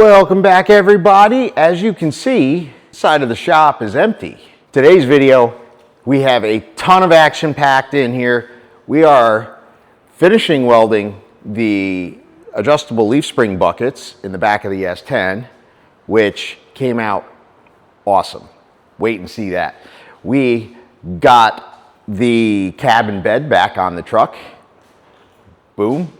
Welcome back, everybody. As you can see, the side of the shop is empty. Today's video, we have a ton of action packed in here. We are finishing welding the adjustable leaf spring buckets in the back of the S10, which came out awesome. Wait and see that. We got the cabin bed back on the truck. Boom,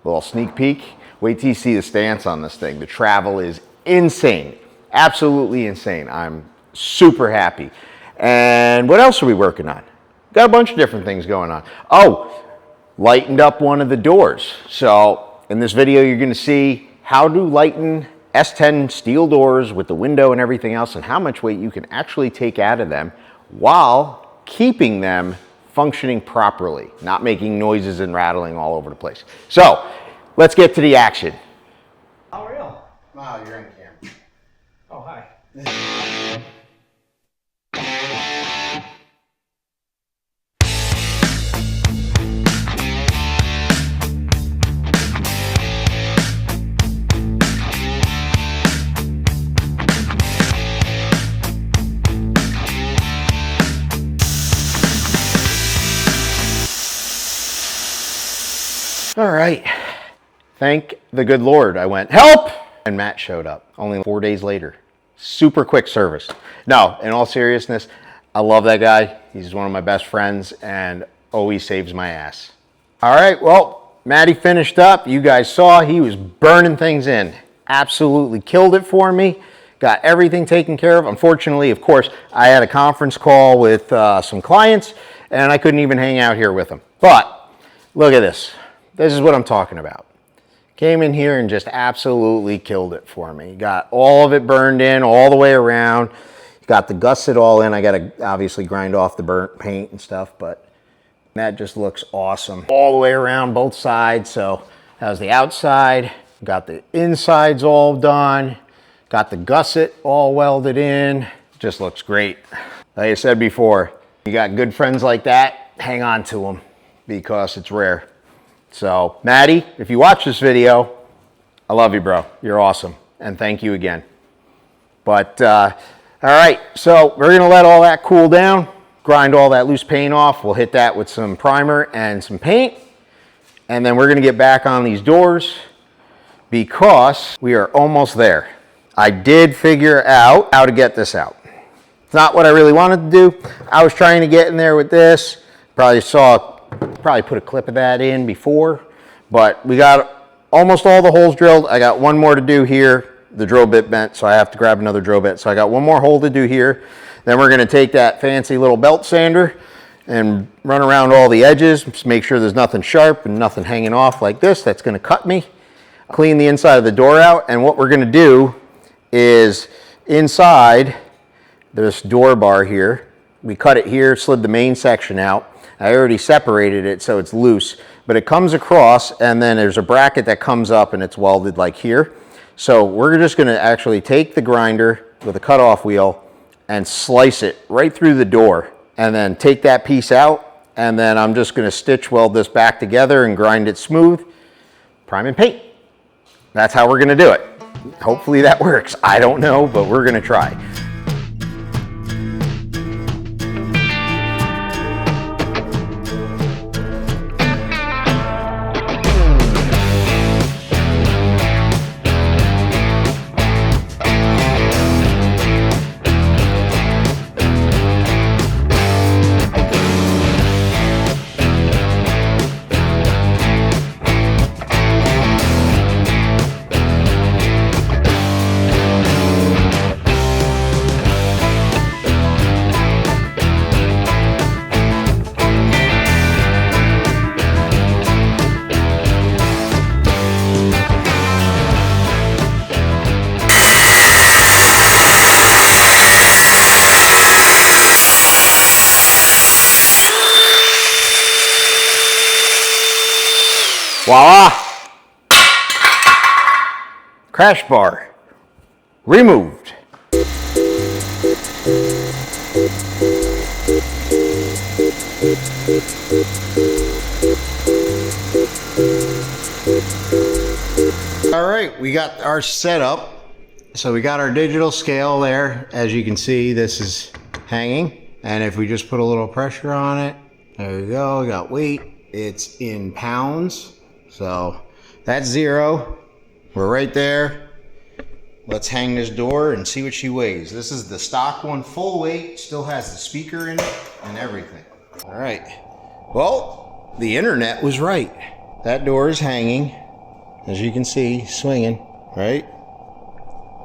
a little sneak peek. Wait till you see the stance on this thing. The travel is insane, absolutely insane. I'm super happy. And what else are we working on? Got a bunch of different things going on. Oh, lightened up one of the doors. So in this video, you're gonna see how to lighten S10 steel doors with the window and everything else, and how much weight you can actually take out of them while keeping them functioning properly, not making noises and rattling all over the place. So let's get to the action. Oh, real? Wow, you're in camera. Oh, hi. All right. Thank the good Lord. I went, help! And Matt showed up only 4 days later. Super quick service. No, in all seriousness, I love that guy. He's one of my best friends and always saves my ass. All right, well, Matty finished up. You guys saw he was burning things in. Absolutely killed it for me. Got everything taken care of. Unfortunately, of course, I had a conference call with some clients and I couldn't even hang out here with them. But look at this. This is what I'm talking about. Came in here and just absolutely killed it for me. Got all of it burned in all the way around. Got the gusset all in. I got to obviously grind off the burnt paint and stuff, but that just looks awesome. All the way around both sides. So that was the outside. Got the insides all done. Got the gusset all welded in. Just looks great. Like I said before, you got good friends like that, hang on to them because it's rare. So, Maddie, if you watch this video, I love you, bro. You're awesome. And thank you again. But, all right. So, we're going to let all that cool down, grind all that loose paint off. We'll hit that with some primer and some paint. And then we're going to get back on these doors because we are almost there. I did figure out how to get this out. It's not what I really wanted to do. I was trying to get in there with this. Probably put a clip of that in before, but we got almost all the holes drilled. I got one more to do here. The drill bit bent, so I have to grab another drill bit. So I got one more hole to do here. Then we're going to take that fancy little belt sander and run around all the edges, just make sure there's nothing sharp and nothing hanging off like this. That's going to cut me. Clean the inside of the door out, and what we're going to do is inside this door bar here, we cut it here, slid the main section out. I already separated it so it's loose, but it comes across and then there's a bracket that comes up and it's welded like here. So we're just gonna actually take the grinder with a cutoff wheel and slice it right through the door and then take that piece out, and then I'm just gonna stitch weld this back together and grind it smooth, prime and paint. That's how we're gonna do it. Hopefully that works. I don't know, but we're gonna try. Voila! Crash bar removed. All right, we got our setup So we got our digital scale there. As you can see, this is hanging. And if we just put a little pressure on it, there we go, we got weight. It's in pounds. So that's 0. We're right there. Let's hang this door and see what she weighs. This is the stock one, full weight, still has the speaker in it and everything. All right. Well, the internet was right. That door is hanging, as you can see, swinging, right?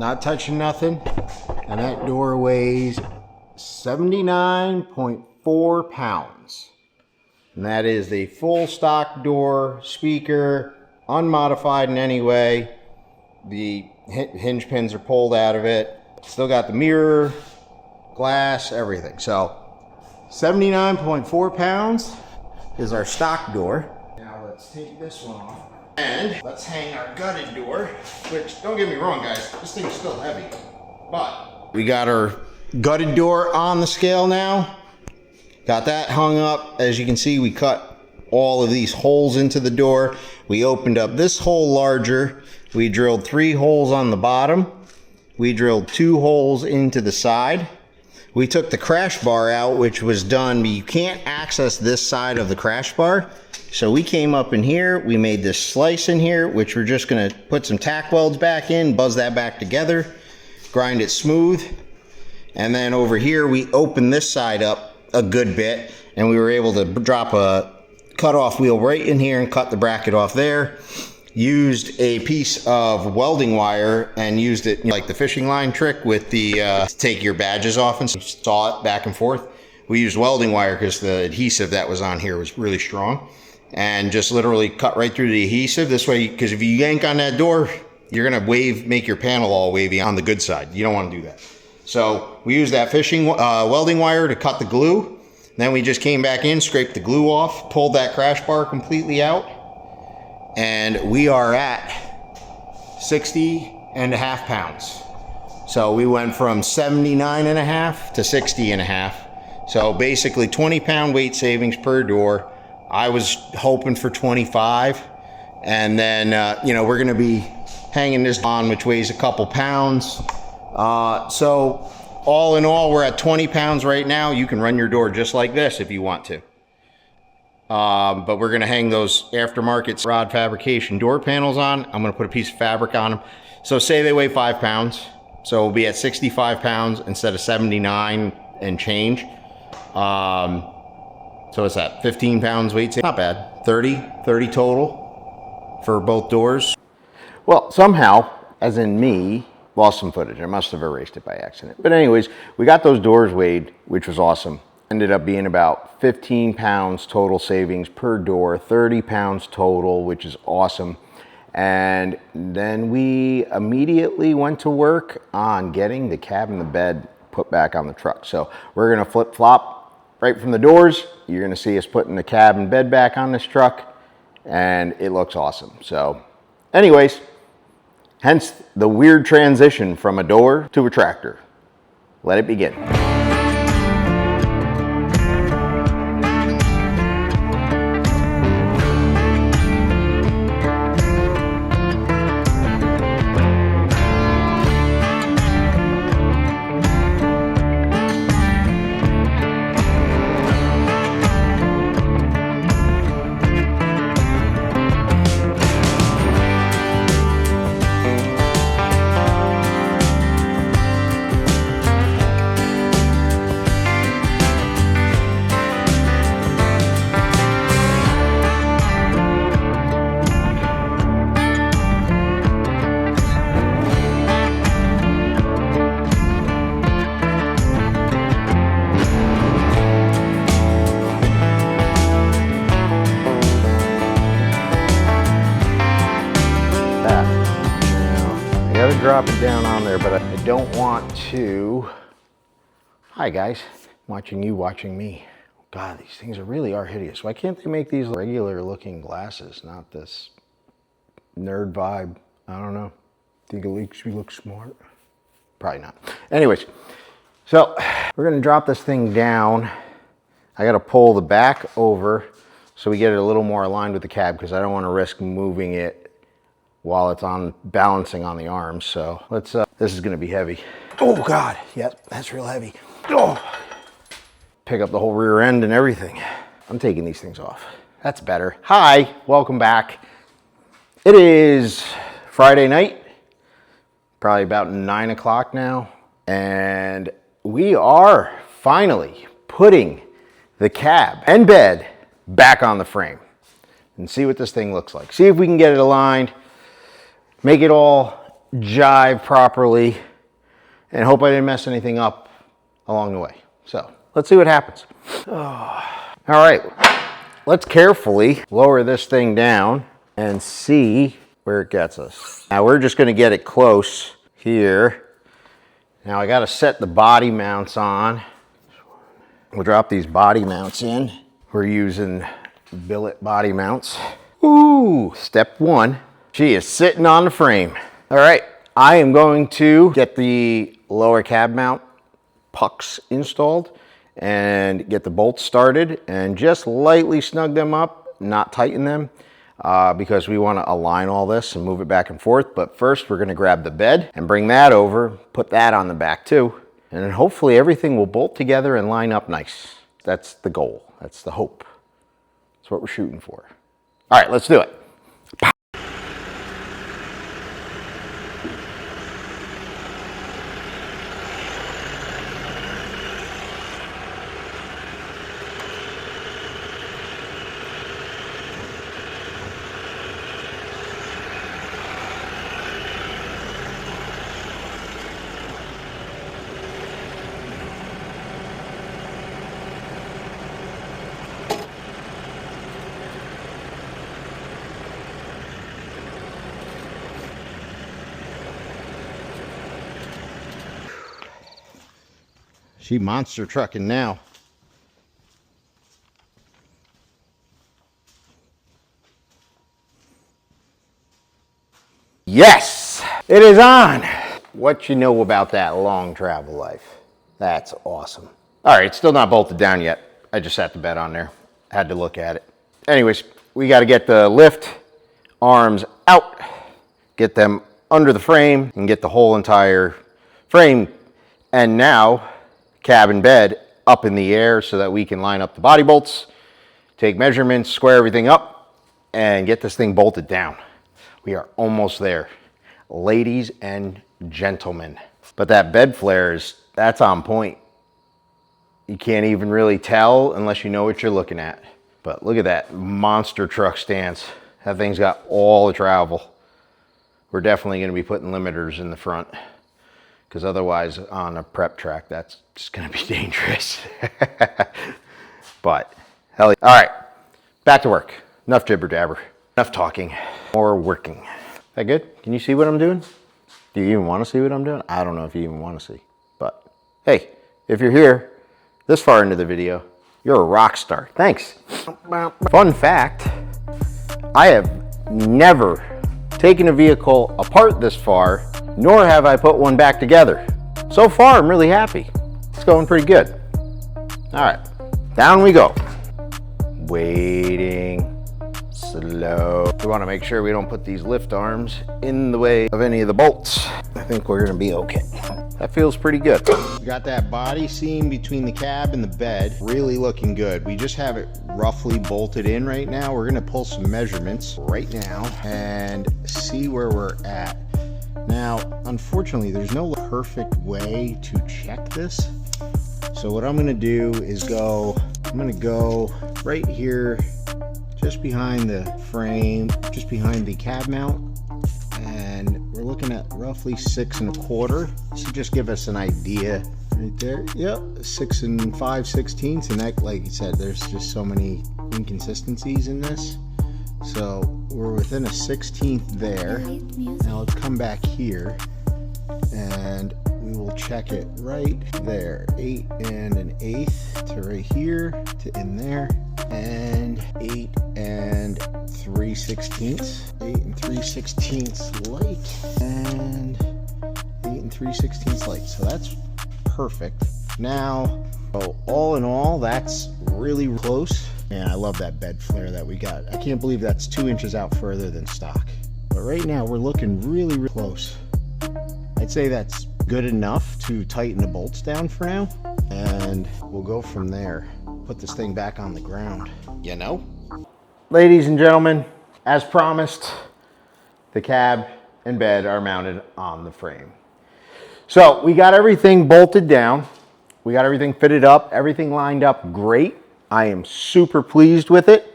Not touching nothing. And that door weighs 79.4 pounds. And that is the full stock door, speaker, unmodified in any way. The hinge pins are pulled out of it. Still got the mirror, glass, everything. So 79.4 pounds is our stock door. Now let's take this one off. And let's hang our gutted door, which, don't get me wrong guys, this thing's still heavy. But we got our gutted door on the scale now. Got that hung up. As you can see, we cut all of these holes into the door. We opened up this hole larger. We drilled 3 holes on the bottom. We drilled 2 holes into the side. We took the crash bar out, which was done. You can't access this side of the crash bar. So we came up in here, we made this slice in here, which we're just gonna put some tack welds back in, buzz that back together, grind it smooth. And then over here, we opened this side up a good bit, and we were able to drop a cutoff wheel right in here and cut the bracket off there. Used a piece of welding wire and used it like the fishing line trick with the to take your badges off and saw it back and forth. We used welding wire because the adhesive that was on here was really strong, and just literally cut right through the adhesive this way, because if you yank on that door, you're gonna make your panel all wavy on the good side. You don't want to do that. So we used that fishing welding wire to cut the glue. Then we just came back in, scraped the glue off, pulled that crash bar completely out, and we are at 60.5 pounds. So we went from 79.5 to 60.5. So basically 20-pound weight savings per door. I was hoping for 25, and then you know, we're going to be hanging this on, which weighs a couple pounds. So all in all, we're at 20 pounds right now. You can run your door just like this if you want to. But we're going to hang those aftermarket rod fabrication door panels on. I'm going to put a piece of fabric on them. So say they weigh 5 pounds. So we'll be at 65 pounds instead of 79 and change. So it's at 15 pounds weight. Not bad. 30 total for both doors. Well, somehow, as in me, lost some footage. I must have erased it by accident. But anyways, we got those doors weighed, which was awesome. Ended up being about 15 pounds total savings per door, 30 pounds total, which is awesome. And then we immediately went to work on getting the cab and the bed put back on the truck. So we're gonna flip flop right from the doors. You're gonna see us putting the cab and bed back on this truck, and it looks awesome. So anyways, hence the weird transition from a door to a tractor. Let it begin. Drop it down on there, but I don't want to. Hi guys, watching you, watching me. God, these things really are hideous. Why can't they make these regular looking glasses, not this nerd vibe? I don't know. Think it makes me look smart? Probably not. Anyways, so we're gonna drop this thing down. I gotta pull the back over so we get it a little more aligned with the cab, because I don't want to risk moving it while it's on balancing on the arms. So let's, this is gonna be heavy. Oh God, yep, that's real heavy. Oh, pick up the whole rear end and everything. I'm taking these things off. That's better. Hi, welcome back. It is Friday night, probably about 9 o'clock now. And we are finally putting the cab and bed back on the frame and see what this thing looks like. See if we can get it aligned, make it all jive properly, and hope I didn't mess anything up along the way. So let's see what happens. Oh. All right, let's carefully lower this thing down and see where it gets us. Now we're just gonna get it close here. Now I gotta set the body mounts on. We'll drop these body mounts in. We're using billet body mounts. Ooh, step one. She is sitting on the frame. All right, I am going to get the lower cab mount pucks installed and get the bolts started and just lightly snug them up, not tighten them, because we want to align all this and move it back and forth. But first we're going to grab the bed and bring that over, put that on the back too, and then hopefully everything will bolt together and line up nice. That's the goal. That's the hope. That's what we're shooting for. All right, let's do it. She monster trucking now. Yes, it is on. What you know about that long travel life? That's awesome. All right, it's still not bolted down yet. I just sat the bed on there. Had to look at it. Anyways, we got to get the lift arms out, get them under the frame, and get the whole entire frame. And now, cab and bed up in the air so that we can line up the body bolts, take measurements, square everything up, and get this thing bolted down. We are almost there, ladies and gentlemen. But that bed flare that's on point. You can't even really tell unless you know what you're looking at. But look at that monster truck stance. That thing's got all the travel. We're definitely going to be putting limiters in the front, because otherwise on a prep track, that's just gonna be dangerous. But, hell yeah. All right, back to work. Enough jibber jabber, enough talking, more working. That good? Can you see what I'm doing? Do you even wanna see what I'm doing? I don't know if you even wanna see, but hey, if you're here this far into the video, you're a rock star. Thanks. Fun fact, I have never taken a vehicle apart this far, nor have I put one back together. So far, I'm really happy. It's going pretty good. All right, down we go. Waiting, slow. We want to make sure we don't put these lift arms in the way of any of the bolts. I think we're gonna be okay. That feels pretty good. We got that body seam between the cab and the bed really looking good. We just have it roughly bolted in right now. We're gonna pull some measurements right now and see where we're at. Now, unfortunately, there's no perfect way to check this. So what I'm gonna do is I'm gonna go right here, just behind the frame, just behind the cab mount. And we're looking at roughly 6 1/4. This will just give us an idea right there. Yep, 6 5/16. And that, like I said, there's just so many inconsistencies in this. So we're within a 1/16 there. Now let's come back here and we will check it right there. 8 1/8 to right here to in there, and 8 3/16. 8 3/16 light and 8 3/16 light. So that's perfect. Now, all in all, that's really close. And I love that bed flare that we got. I can't believe that's 2 inches out further than stock, but But right now we're looking really, really close. I'd say that's good enough to tighten the bolts down for now. And we'll go from there. Put this thing back on the ground, you know? Ladies and gentlemen, as promised, the cab and bed are mounted on the frame. So we got everything bolted down. We got everything fitted up, everything lined up great. I am super pleased with it.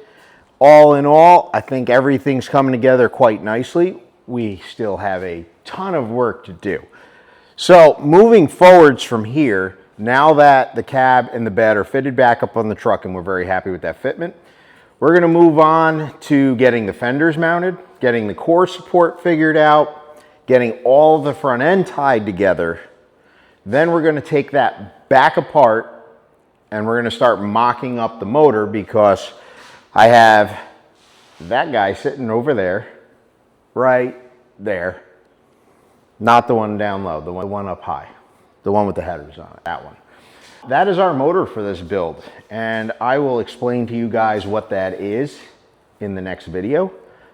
All in all, I think everything's coming together quite nicely. We still have a ton of work to do. So moving forwards from here, now that the cab and the bed are fitted back up on the truck and we're very happy with that fitment, we're gonna move on to getting the fenders mounted, getting the core support figured out, getting all the front end tied together. Then we're gonna take that back apart and we're gonna start mocking up the motor, because I have that guy sitting over there, right there. Not the one down low, the one up high, the one with the headers on it, that one. That is our motor for this build, and I will explain to you guys what that is in the next video.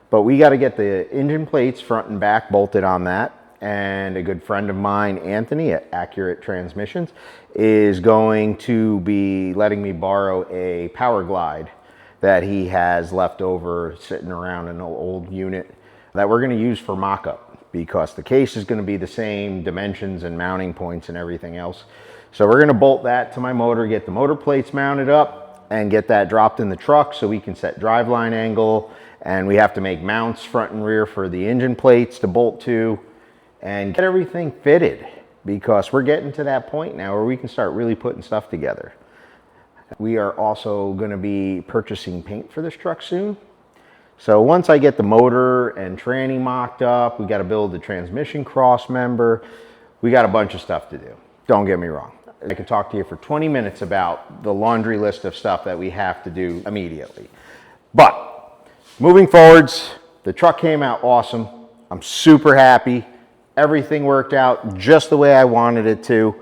But we got to get the engine plates front and back bolted on that, and a good friend of mine, Anthony at Accurate Transmissions, is going to be letting me borrow a power glide that he has left over sitting around in an old unit that we're going to use for mock-up, because the case is going to be the same dimensions and mounting points and everything else. So we're going to bolt that to my motor, get the motor plates mounted up, and get that dropped in the truck so we can set driveline angle. And we have to make mounts front and rear for the engine plates to bolt to and get everything fitted, because we're getting to that point now where we can start really putting stuff together. We are also going to be purchasing paint for this truck soon. So once I get the motor and tranny mocked up, we got to build the transmission cross member. We got a bunch of stuff to do. Don't get me wrong. I could talk to you for 20 minutes about the laundry list of stuff that we have to do immediately. But moving forwards, the truck came out awesome. I'm super happy. Everything worked out just the way I wanted it to.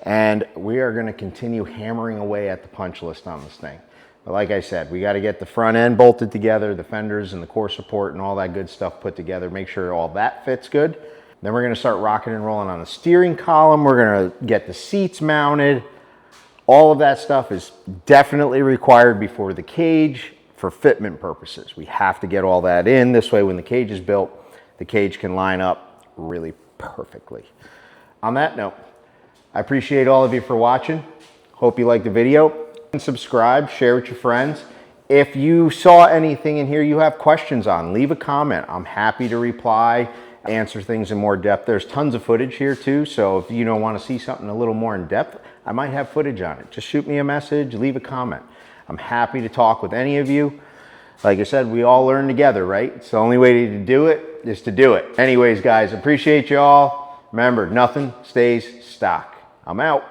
And we are going to continue hammering away at the punch list on this thing. But like I said, we got to get the front end bolted together, the fenders and the core support and all that good stuff put together, make sure all that fits good. Then we're going to start rocking and rolling on the steering column. We're going to get the seats mounted. All of that stuff is definitely required before the cage for fitment purposes. We have to get all that in. This way, when the cage is built, the cage can line up really perfectly. On that note, I appreciate all of you for watching. Hope you liked the video. And subscribe, share with your friends. If you saw anything in here you have questions on, leave a comment. I'm happy to reply, answer things in more depth. There's tons of footage here too, so if you don't want to see something a little more in depth, I might have footage on it. Just shoot me a message, leave a comment. I'm happy to talk with any of you. Like I said, we all learn together, right? It's the only way to do it is to do it. Anyways, guys, appreciate you all. Remember, nothing stays stock. I'm out.